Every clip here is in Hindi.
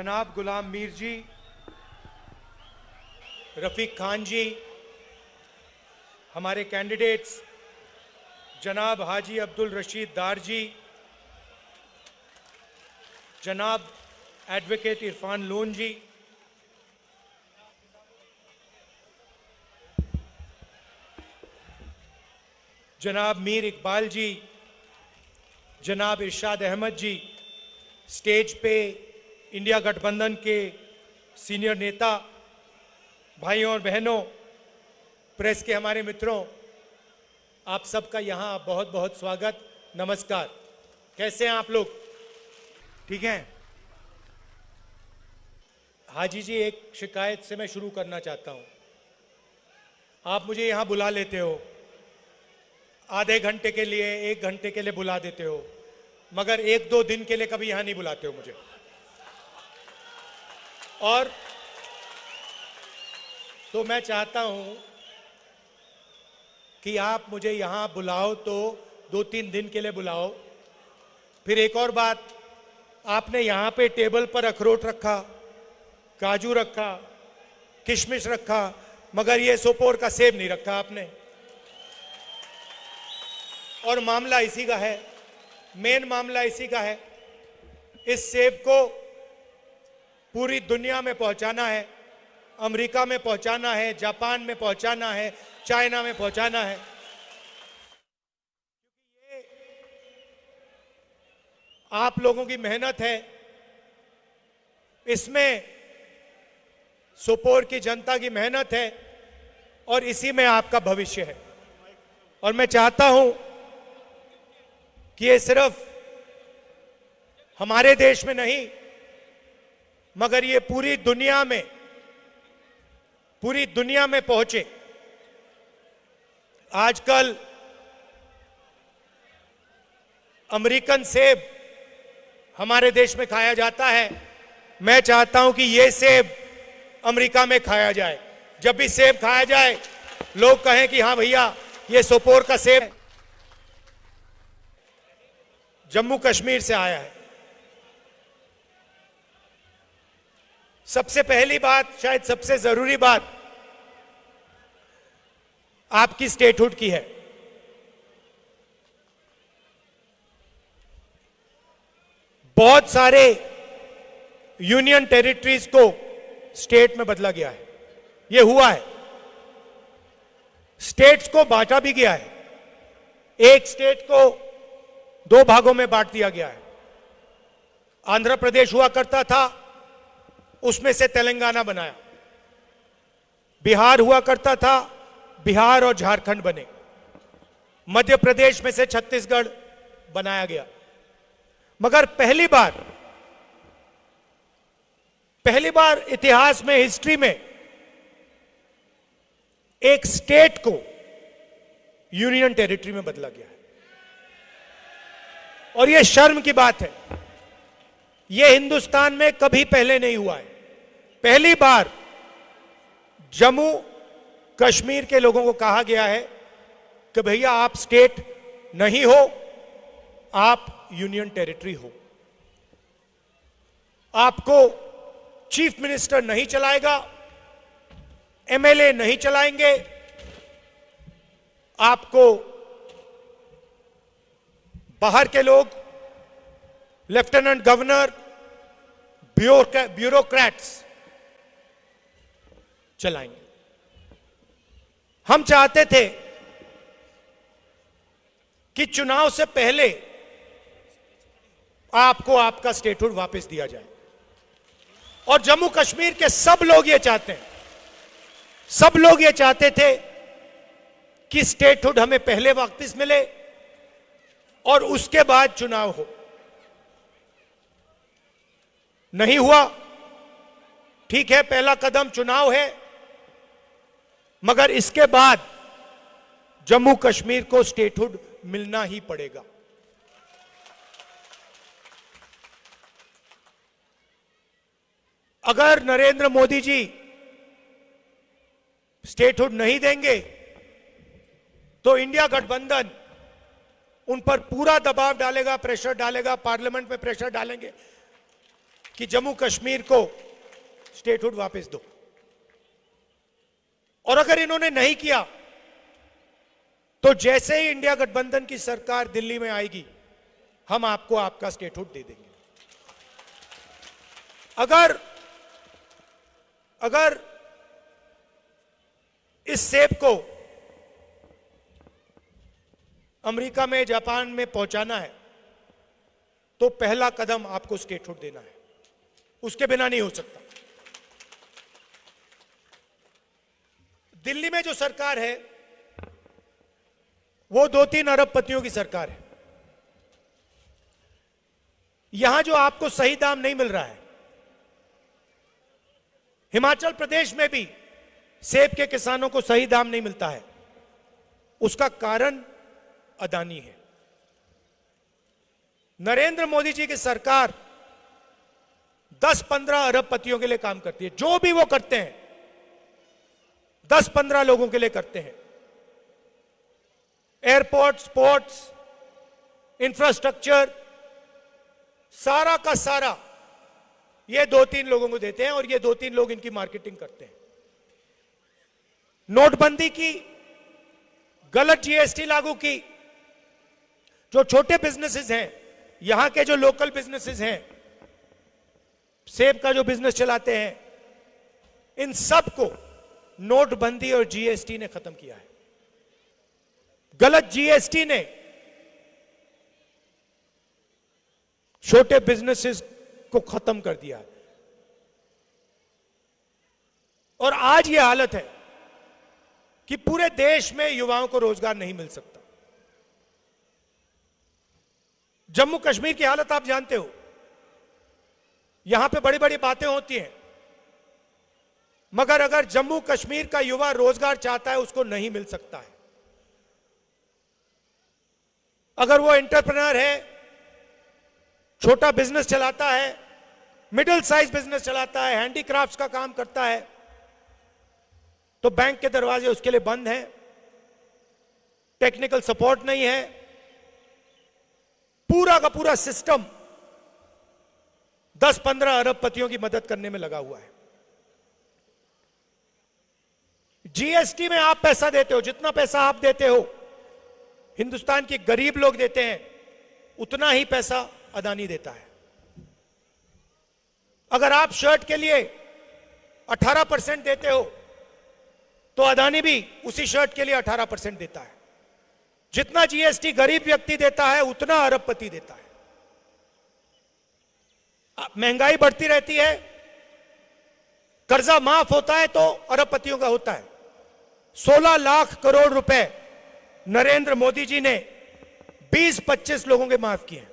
जनाब गुलाम मीर जी, रफीक खान जी, हमारे कैंडिडेट्स जनाब हाजी अब्दुल रशीद दार जी, जनाब एडवोकेट इरफान लोन जी, जनाब मीर इकबाल जी, जनाब इरशाद अहमद जी, स्टेज पे इंडिया गठबंधन के सीनियर नेता, भाइयों और बहनों, प्रेस के हमारे मित्रों, आप सबका यहाँ बहुत बहुत स्वागत, नमस्कार। कैसे हैं आप लोग? ठीक हैं? हाजी जी, एक शिकायत से मैं शुरू करना चाहता हूँ। आप मुझे यहाँ बुला लेते हो, आधे घंटे के लिए, 1 घंटे के लिए बुला देते हो, मगर 1-2 दिन के लिए कभी यहाँ नहीं बुलाते हो मुझे। और तो मैं चाहता हूं कि आप मुझे यहां बुलाओ तो 2-3 दिन के लिए बुलाओ। फिर एक और बात, आपने यहां पे टेबल पर अखरोट रखा, काजू रखा, किशमिश रखा, मगर ये सोपोर का सेब नहीं रखा आपने। और मामला इसी का है, मेन मामला इसी का है। इस सेब को पूरी दुनिया में पहुंचाना है, अमेरिका में पहुंचाना है, जापान में पहुंचाना है, चाइना में पहुंचाना है। क्योंकि ये आप लोगों की मेहनत है, इसमें सोपोर की जनता की मेहनत है और इसी में आपका भविष्य है। और मैं चाहता हूं कि ये सिर्फ हमारे देश में नहीं, मगर ये पूरी दुनिया में पहुंचे। आजकल अमेरिकन सेब हमारे देश में खाया जाता है। मैं चाहता हूं कि ये सेब अमेरिका में खाया जाए। जब भी सेब खाया जाए, लोग कहें कि हां भैया, ये सोपोर का सेब है, जम्मू कश्मीर से आया है। सबसे पहली बात, शायद सबसे जरूरी बात, आपकी स्टेटहुड की है। बहुत सारे यूनियन टेरिटरीज को स्टेट में बदला गया है, यह हुआ है। स्टेट्स को बांटा भी गया है। एक स्टेट को 2 भागों में बांट दिया गया है। आंध्र प्रदेश हुआ करता था, उसमें से तेलंगाना बनाया। बिहार हुआ करता था, बिहार और झारखंड बने। मध्य प्रदेश में से छत्तीसगढ़ बनाया गया। मगर पहली बार इतिहास में, हिस्ट्री में, एक स्टेट को यूनियन टेरिटरी में बदला गया है। और यह शर्म की बात है। यह हिंदुस्तान में कभी पहले नहीं हुआ है। पहली बार जम्मू कश्मीर के लोगों को कहा गया है कि भैया आप स्टेट नहीं हो, आप यूनियन टेरिटरी हो। आपको चीफ मिनिस्टर नहीं चलाएगा, एमएलए नहीं चलाएंगे, आपको बाहर के लोग, लेफ्टिनेंट गवर्नर, ब्यूरोक्रेट्स चलाएंगे। हम चाहते थे कि चुनाव से पहले आपको आपका स्टेटहुड वापस दिया जाए। और जम्मू कश्मीर के सब लोग ये चाहते हैं, सब लोग ये चाहते थे कि स्टेटहुड हमें पहले वापस मिले और उसके बाद चुनाव हो। नहीं हुआ, ठीक है, पहला कदम चुनाव है, मगर इसके बाद जम्मू कश्मीर को स्टेटहुड मिलना ही पड़ेगा। अगर नरेंद्र मोदी जी स्टेटहुड नहीं देंगे तो इंडिया गठबंधन उन पर पूरा दबाव डालेगा, प्रेशर डालेगा, पार्लियामेंट में प्रेशर डालेंगे कि जम्मू कश्मीर को स्टेटहुड वापस दो, और अगर इन्होंने नहीं किया तो जैसे ही इंडिया गठबंधन की सरकार दिल्ली में आएगी, हम आपको आपका स्टेटहुड दे देंगे। अगर इस सेब को अमेरिका में, जापान में पहुंचाना है तो पहला कदम आपको स्टेटहुड देना है, उसके बिना नहीं हो सकता। दिल्ली में जो सरकार है वो 2-3 अरबपतियों की सरकार है। यहां जो आपको सही दाम नहीं मिल रहा है, हिमाचल प्रदेश में भी सेब के किसानों को सही दाम नहीं मिलता है, उसका कारण अदानी है। नरेंद्र मोदी जी की सरकार 10-15 अरबपतियों के लिए काम करती है। जो भी वो करते हैं 10-15 लोगों के लिए करते हैं। एयरपोर्ट्स, पोर्ट्स, इंफ्रास्ट्रक्चर, सारा का सारा ये 2-3 लोगों को देते हैं और ये 2-3 लोग इनकी मार्केटिंग करते हैं। नोटबंदी की, गलत जीएसटी लागू की, जो छोटे बिजनेसेस हैं, यहां के जो लोकल बिजनेसेस हैं, सेब का जो बिजनेस चलाते हैं, इन सब को नोटबंदी और जीएसटी ने खत्म किया है। गलत जीएसटी ने छोटे बिजनेसेस को खत्म कर दिया है और आज यह हालत है कि पूरे देश में युवाओं को रोजगार नहीं मिल सकता। जम्मू कश्मीर की हालत आप जानते हो, यहां पे बड़ी बड़ी बातें होती हैं, मगर अगर जम्मू कश्मीर का युवा रोजगार चाहता है उसको नहीं मिल सकता है। अगर वो एंटरप्रेन्योर है, छोटा बिजनेस चलाता है, मिडिल साइज बिजनेस चलाता है, हैंडीक्राफ्ट्स का काम करता है, तो बैंक के दरवाजे उसके लिए बंद हैं, टेक्निकल सपोर्ट नहीं है, पूरा का पूरा सिस्टम 10-15 अरबपतियों की मदद करने में लगा हुआ है। जीएसटी में आप पैसा देते हो, जितना पैसा आप देते हो हिंदुस्तान के गरीब लोग देते हैं, उतना ही पैसा अदानी देता है। अगर आप शर्ट के लिए 18% देते हो तो अदानी भी उसी शर्ट के लिए 18% देता है। जितना जीएसटी गरीब व्यक्ति देता है उतना अरबपति देता है। महंगाई बढ़ती रहती है, कर्जा माफ होता है तो अरबपतियों का होता है। 16 लाख करोड़ रुपए नरेंद्र मोदी जी ने 20-25 लोगों के माफ किए,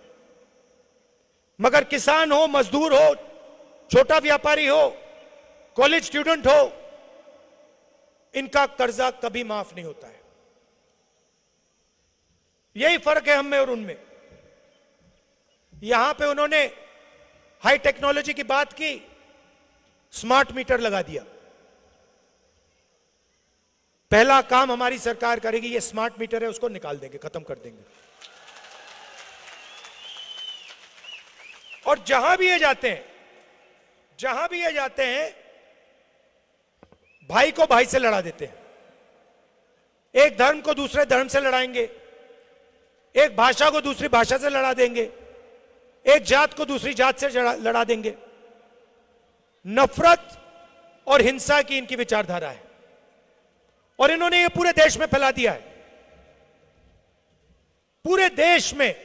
मगर किसान हो, मजदूर हो, छोटा व्यापारी हो, कॉलेज स्टूडेंट हो, इनका कर्जा कभी माफ नहीं होता है। यही फर्क है हम में और उनमें। यहां पे उन्होंने हाई टेक्नोलॉजी की बात की, स्मार्ट मीटर लगा दिया। पहला काम हमारी सरकार करेगी, ये स्मार्ट मीटर है उसको निकाल देंगे, खत्म कर देंगे। और जहां भी ये जाते हैं, जहां भी ये जाते हैं, भाई को भाई से लड़ा देते हैं। एक धर्म को दूसरे धर्म से लड़ाएंगे, एक भाषा को दूसरी भाषा से लड़ा देंगे, एक जात को दूसरी जात से लड़ा देंगे। नफरत और हिंसा की इनकी विचारधारा है और इन्होंने ये पूरे देश में फैला दिया है। पूरे देश में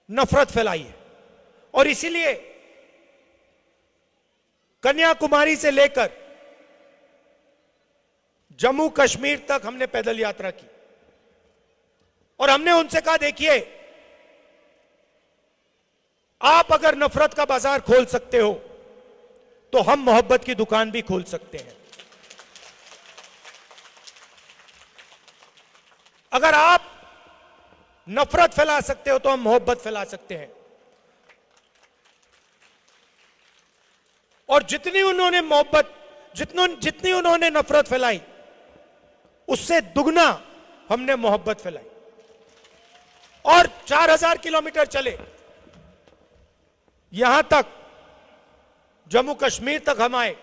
नफरत फैलाई है और इसीलिए कन्याकुमारी से लेकर जम्मू कश्मीर तक हमने पैदल यात्रा की और हमने उनसे कहा, देखिए आप अगर नफरत का बाजार खोल सकते हो तो हम मोहब्बत की दुकान भी खोल सकते हैं। अगर आप नफरत फैला सकते हो तो हम मोहब्बत फैला सकते हैं। और जितनी उन्होंने मोहब्बत, जितनी उन्होंने नफरत फैलाई, उससे दुगना हमने मोहब्बत फैलाई। और 4000 किलोमीटर चले, यहां तक जम्मू कश्मीर तक हम आए,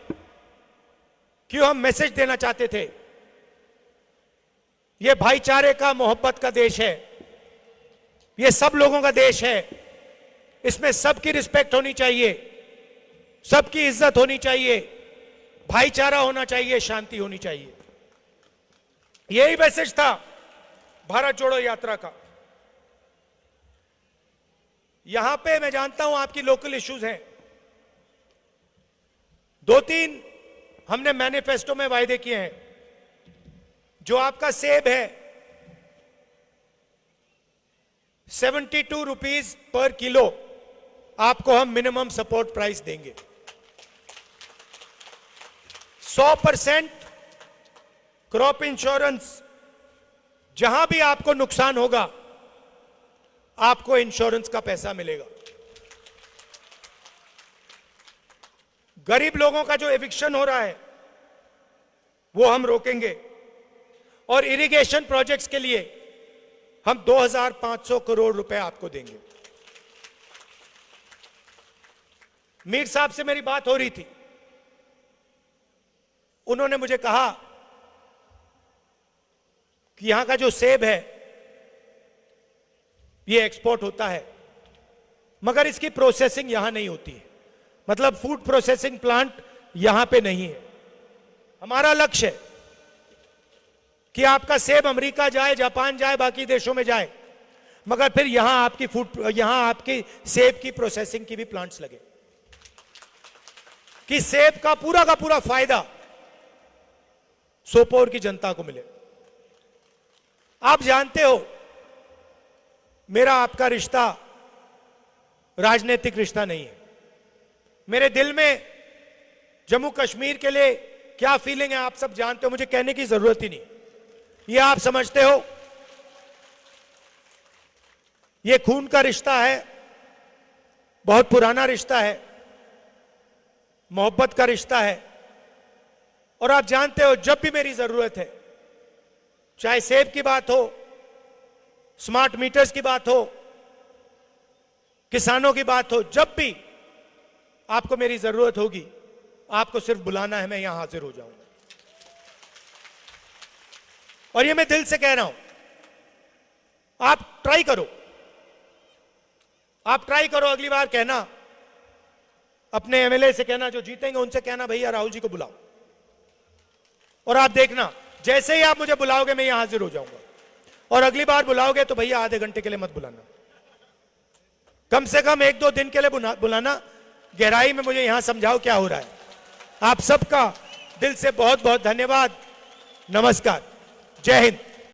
क्यों? हम मैसेज देना चाहते थे, यह भाईचारे का, मोहब्बत का देश है, यह सब लोगों का देश है, इसमें सबकी रिस्पेक्ट होनी चाहिए, सबकी इज्जत होनी चाहिए, भाईचारा होना चाहिए, शांति होनी चाहिए। यही मैसेज था भारत जोड़ो यात्रा का। यहां पे मैं जानता हूं आपकी लोकल इश्यूज हैं, 2-3 हमने मैनिफेस्टो में वायदे किए हैं। जो आपका सेब है 72 रुपीज पर किलो आपको हम मिनिमम सपोर्ट प्राइस देंगे। 100% क्रॉप इंश्योरेंस, जहां भी आपको नुकसान होगा आपको इंश्योरेंस का पैसा मिलेगा। गरीब लोगों का जो एविक्शन हो रहा है वो हम रोकेंगे, और इरिगेशन प्रोजेक्ट्स के लिए हम 2500 करोड़ रुपए आपको देंगे। मीर साहब से मेरी बात हो रही थी, उन्होंने मुझे कहा कि यहां का जो सेब है ये एक्सपोर्ट होता है, मगर इसकी प्रोसेसिंग यहां नहीं होती है, मतलब फूड प्रोसेसिंग प्लांट यहां पे नहीं है। हमारा लक्ष्य है कि आपका सेब अमेरिका जाए, जापान जाए, बाकी देशों में जाए, मगर फिर यहां आपकी सेब की प्रोसेसिंग की भी प्लांट्स लगे, कि सेब का पूरा फायदा सोपोर की जनता को मिले। आप जानते हो मेरा आपका रिश्ता राजनीतिक रिश्ता नहीं है। मेरे दिल में जम्मू कश्मीर के लिए क्या फीलिंग है आप सब जानते हो, मुझे कहने की जरूरत ही नहीं, ये आप समझते हो। ये खून का रिश्ता है, बहुत पुराना रिश्ता है, मोहब्बत का रिश्ता है, और आप जानते हो जब भी मेरी जरूरत है, चाहे सेब की बात हो, स्मार्ट मीटर्स की बात हो, किसानों की बात हो, जब भी आपको मेरी जरूरत होगी आपको सिर्फ बुलाना है, मैं यहां हाजिर हो जाऊंगा। और ये मैं दिल से कह रहा हूं, आप ट्राई करो, अगली बार कहना, अपने एमएलए से कहना, जो जीतेंगे उनसे कहना भैया राहुल जी को बुलाओ, और आप देखना जैसे ही आप मुझे बुलाओगे मैं यहां हाजिर हो जाऊंगा। और अगली बार बुलाओगे तो भैया आधे घंटे के लिए मत बुलाना, कम से कम 1-2 दिन के लिए बुलाना, गहराई में मुझे यहां समझाओ क्या हो रहा है। आप सबका दिल से बहुत बहुत धन्यवाद। नमस्कार, जय हिंद।